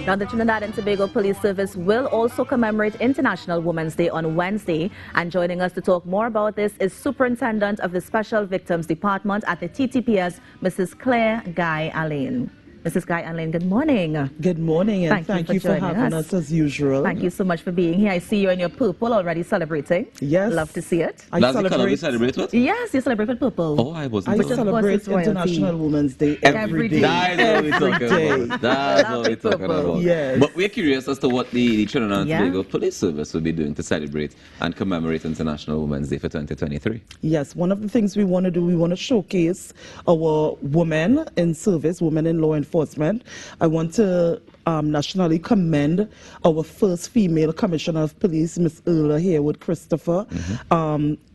Now, the Trinidad and Tobago Police Service will also commemorate International Women's Day on Wednesday. And joining us to talk more about this is Superintendent of the Special Victims Department at the TTPS, Mrs. Claire Guy-Alleyne. Mrs. Guy-Alleyne, good morning. Good morning, and thank you for having us as usual. Thank you so much for being here. I see you in your purple already celebrating. Yes. Love to see it. That's the color we celebrate with? Yes, you celebrate with purple. Oh, I wasn't. I celebrate International Women's Day every day. That is what we're talking about. That's what we're talking about. Yes. But we're curious as to what the Trinidad and Tobago Police Service will be doing to celebrate and commemorate International Women's Day for 2023. Yes, one of the things we want to do, we want to showcase our women in service, women in law enforcement. I want to nationally commend our first female Commissioner of Police, Ms. Earla Haywood Christopher.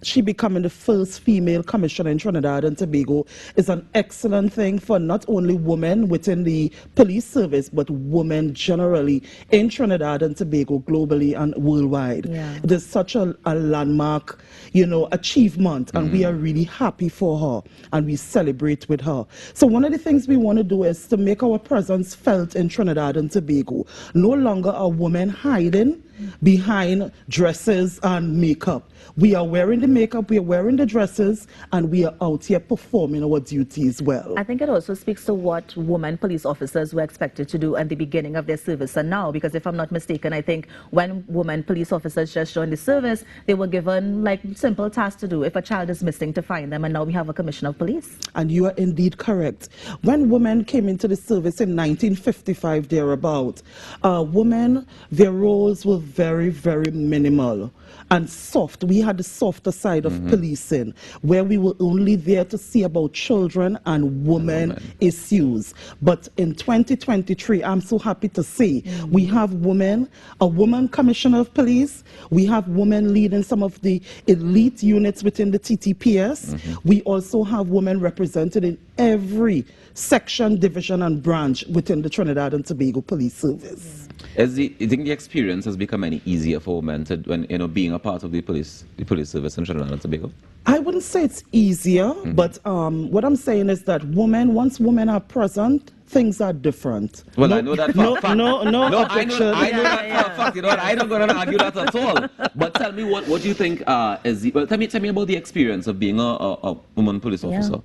She becoming the first female commissioner in Trinidad and Tobago is an excellent thing for not only women within the police service, but women generally in Trinidad and Tobago, globally and worldwide. It is such a landmark, achievement, and we are really happy for her, and we celebrate with her. So one of the things we want to do is to make our presence felt in Trinidad and Tobago. No longer are women hiding behind dresses and makeup. We are wearing the makeup, we are wearing the dresses, and we are out here performing our duties well. I think it also speaks to what women police officers were expected to do at the beginning of their service and now, because if I'm not mistaken, I think when women police officers just joined the service, they were given like simple tasks to do. If a child is missing, to find them, and now we have a commissioner of police. And you are indeed correct. When women came into the service in 1955, thereabout, women, their roles were very, very minimal and soft. We had the softer side of policing, where we were only there to see about children and women issues. But in 2023, I'm so happy to say we have women, a woman commissioner of police, we have women leading some of the elite units within the TTPS. We also have women represented in every section, division, and branch within the Trinidad and Tobago Police Service. You think the experience has become any easier for women to, when being a part of the police service in Trinidad and Tobago? I wouldn't say it's easier, but what I'm saying is that once women are present, things are different. Well, I know that for a fact. No, objection. I know that for a fact. You know what? I don't going to argue that at all. But tell me what do you think tell me about the experience of being a woman police officer.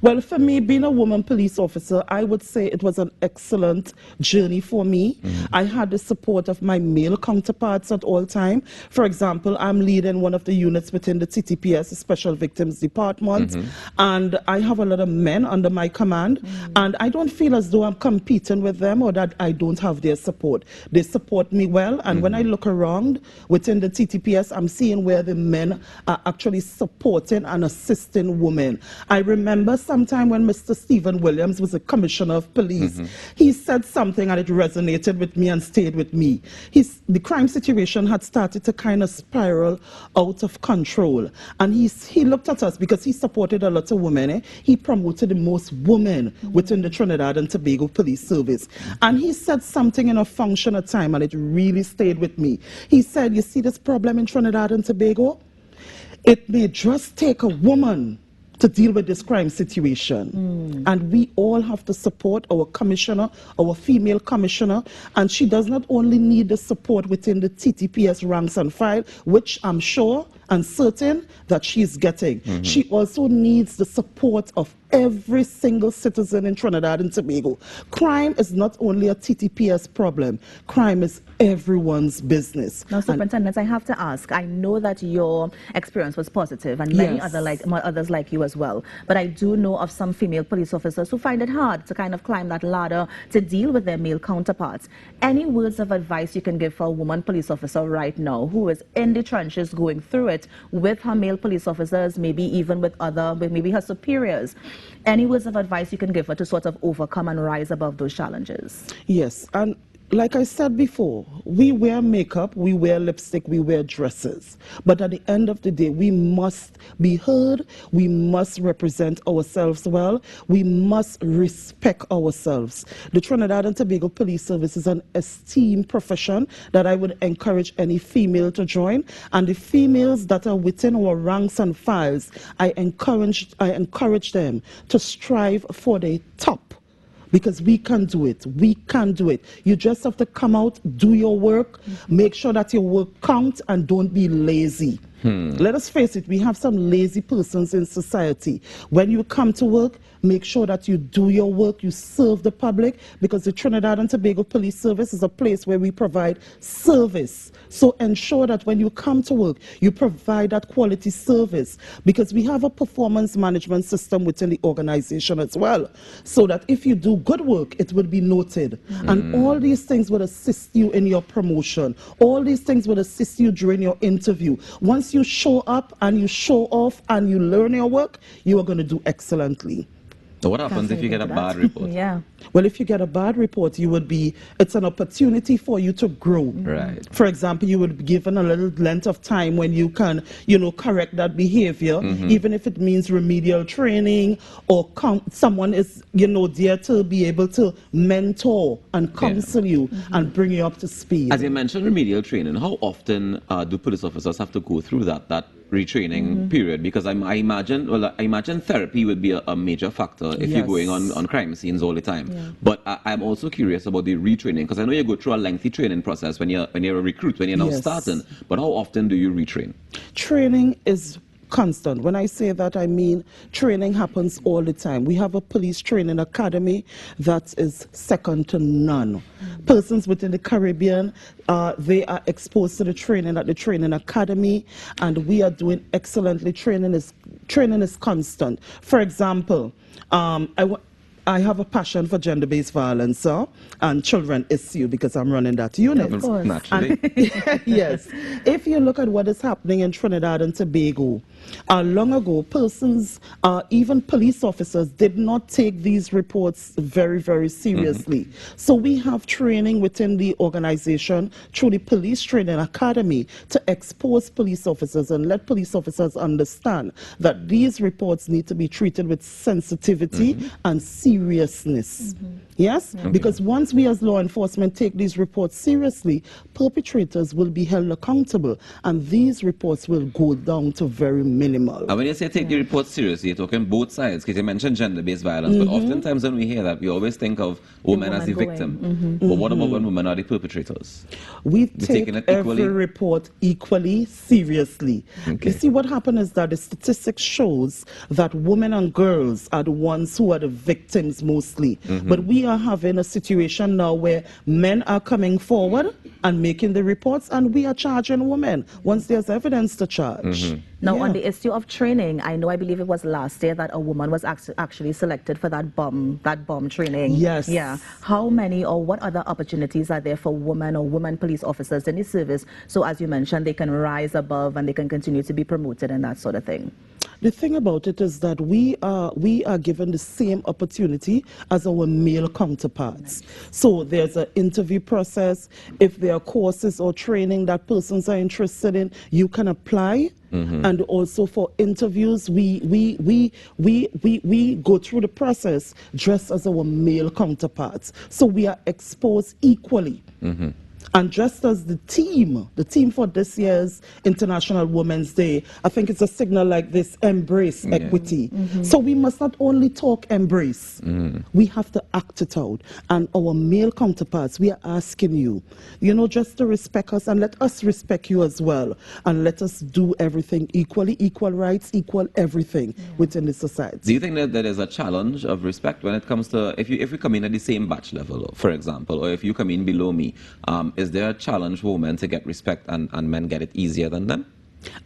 Well, for me, being a woman police officer, I would say it was an excellent journey for me. I had the support of my male counterparts at all time. For example, I'm leading one of the units within the TTPS, the Special Victims Department, and I have a lot of men under my command, and I don't feel as though I'm competing with them or that I don't have their support. They support me well, and when I look around within the TTPS, I'm seeing where the men are actually supporting and assisting women. I remember sometime when Mr. Stephen Williams was a commissioner of police, he said something and it resonated with me and stayed with me. The crime situation had started to kind of spiral out of control, and he looked at us because he supported a lot of women. He promoted the most women within the Trinidad and Tobago Police Service, and he said something in a function at time and it really stayed with me. He said, you see this problem in Trinidad and Tobago? It may just take a woman to deal with this crime situation. And we all have to support our commissioner, our female commissioner, and she does not only need the support within the TTPS ranks and file, which I'm sure and certain that she's getting. She also needs the support of every single citizen in Trinidad and Tobago. Crime is not only a TTPS problem. Crime is everyone's business. Now, Superintendent, I have to ask, I know that your experience was positive and many others like you as well, but I do know of some female police officers who find it hard to kind of climb that ladder to deal with their male counterparts. Any words of advice you can give for a woman police officer right now who is in the trenches going through it with her male police officers, maybe even with maybe her superiors? Any words of advice you can give her to sort of overcome and rise above those challenges? Yes, and like I said before, we wear makeup, we wear lipstick, we wear dresses. But at the end of the day, we must be heard, we must represent ourselves well, we must respect ourselves. The Trinidad and Tobago Police Service is an esteemed profession that I would encourage any female to join. And the females that are within our ranks and files, I encourage them to strive for the top because we can do it. We can do it. You just have to come out, do your work, make sure that your work counts, and don't be lazy. Let us face it, we have some lazy persons in society. When you come to work, make sure that you do your work, you serve the public, because the Trinidad and Tobago Police Service is a place where we provide service. So ensure that when you come to work, you provide that quality service, because we have a performance management system within the organization as well, so that if you do good work, it will be noted. And all these things will assist you in your promotion. All these things will assist you during your interview. Once you show up and you show off and you learn your work, you are going to do excellently. So what happens if you get a bad report? Yeah. Well, if you get a bad report, it's an opportunity for you to grow. Right. For example, you would be given a little length of time when you can, correct that behavior, even if it means remedial training, or someone is, there to be able to mentor and counsel you and bring you up to speed. As you mentioned remedial training, how often do police officers have to go through that retraining period? Because I imagine therapy would be a major factor if you're going on crime scenes all the time. Yeah. But I'm also curious about the retraining, because I know you go through a lengthy training process when you're a recruit, when you're now starting. But how often do you retrain? Training is constant. When I say that, I mean training happens all the time. We have a police training academy that is second to none. Persons within the Caribbean, they are exposed to the training at the training academy, and we are doing excellently. Training is constant. For example, I have a passion for gender-based violence and children issue, because I'm running that unit. Of course. Naturally. Yes. If you look at what is happening in Trinidad and Tobago, long ago, persons, even police officers, did not take these reports very, very seriously. So we have training within the organization through the Police Training Academy to expose police officers and let police officers understand that these reports need to be treated with sensitivity and seriousness. Yes? Because once we as law enforcement take these reports seriously, perpetrators will be held accountable, and these reports will go down to very minimal. And when you say take the reports seriously, you're talking both sides, because you mentioned gender-based violence, but oftentimes when we hear that, we always think of women as the victim. But what about when women are the perpetrators? We take every report equally seriously. You see, what happened is that the statistics shows that women and girls are the ones who are the victims mostly. But we are having a situation now where men are coming forward and making the reports, and we are charging women once there's evidence to charge. Now, on the issue of training, I believe it was last year that a woman was actually selected for that bomb training. Yes. Yeah. How many or what other opportunities are there for women or women police officers in the service? So, as you mentioned, they can rise above and they can continue to be promoted and that sort of thing. The thing about it is that we are given the same opportunity as our male counterparts. So there's an interview process. If there are courses or training that persons are interested in, you can apply. And also for interviews, we go through the process just as our male counterparts. So we are exposed equally. And just as the theme for this year's International Women's Day, I think it's a signal like this: embrace equity. So we must not only talk embrace, we have to act it out. And our male counterparts, we are asking you, just to respect us, and let us respect you as well. And let us do everything equally, equal rights, equal everything within the society. Do you think that there is a challenge of respect when it comes to, if we come in at the same batch level, for example, or if you come in below me, is there a challenge for women to get respect and men get it easier than them?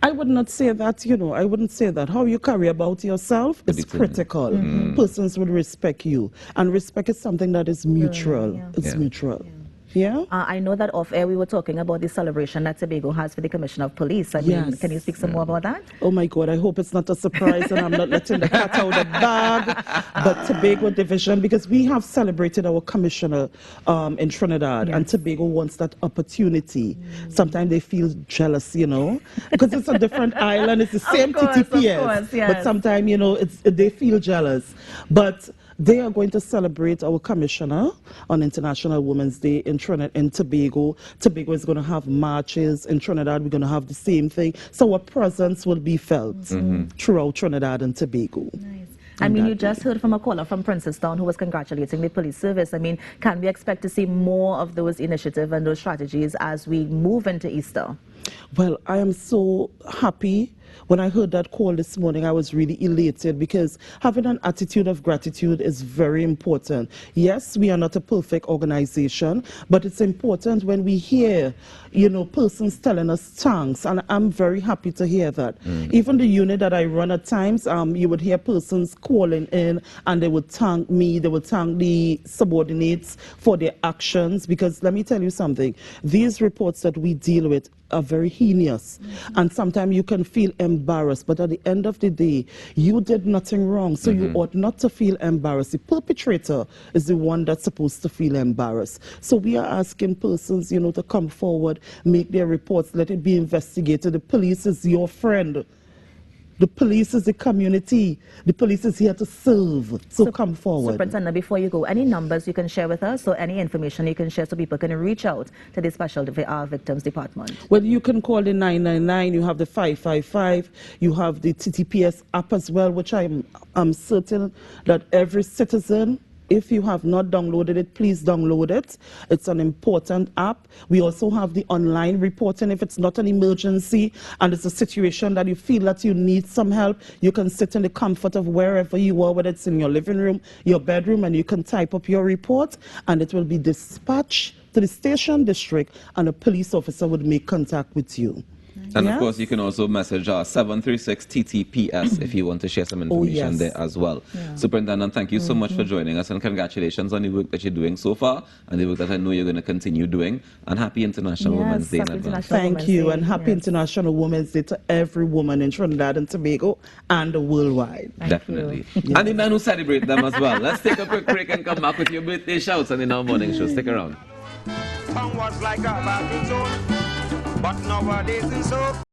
I would not say that, I wouldn't say that. How you carry about yourself is critical. Persons will respect you. And respect is something that is mutual. It's mutual. Yeah. I know that off air we were talking about the celebration that Tobago has for the Commissioner of Police. I mean, can you speak some more about that? Oh my God, I hope it's not a surprise and I'm not letting the cat out of the bag. But Tobago Division, because we have celebrated our Commissioner in Trinidad, and Tobago wants that opportunity. Sometimes they feel jealous, because it's a different island. It's the same TTPS. But sometimes, they feel jealous. But they are going to celebrate our commissioner on International Women's Day in Trinidad and Tobago. Tobago is going to have marches. In Trinidad, we're going to have the same thing. So our presence will be felt throughout Trinidad and Tobago. Nice. I mean, you just heard from a caller from Princestown who was congratulating the police service. I mean, can we expect to see more of those initiatives and those strategies as we move into Easter? Well, I am so happy. When I heard that call this morning, I was really elated because having an attitude of gratitude is very important. Yes, we are not a perfect organization, but it's important when we hear, persons telling us thanks, and I'm very happy to hear that. Even the unit that I run at times, you would hear persons calling in and they would thank me, they would thank the subordinates for their actions, because let me tell you something, these reports that we deal with are very heinous, and sometimes you can feel embarrassed, but at the end of the day, you did nothing wrong, so you ought not to feel embarrassed. The perpetrator is the one that's supposed to feel embarrassed. So we are asking persons, to come forward, make their reports, let it be investigated. The police is your friend. The police is the community. The police is here to serve. So come forward. Superintendent, before you go, any numbers you can share with us or any information you can share so people can reach out to the Special Victims Department? Well, you can call the 999, you have the 555, you have the TTPS app as well, which I'm certain that every citizen, if you have not downloaded it, please download it. It's an important app. We also have the online reporting. If it's not an emergency and it's a situation that you feel that you need some help, you can sit in the comfort of wherever you are, whether it's in your living room, your bedroom, and you can type up your report, and it will be dispatched to the station district, and a police officer would make contact with you. And of course, you can also message 736 TTPS if you want to share some information there as well. Superintendent, thank you so much for joining us, and congratulations on the work that you're doing so far and the work that I know you're going to continue doing. And happy International Women's Day in advance. Thank you, and happy International Women's Day to every woman in Trinidad and Tobago and worldwide. Definitely. And the men who celebrate them as well. Let's take a quick break and come back with your birthday shouts and in our morning show. Stick around. Tongue was like a battle tone, but nowadays it's so.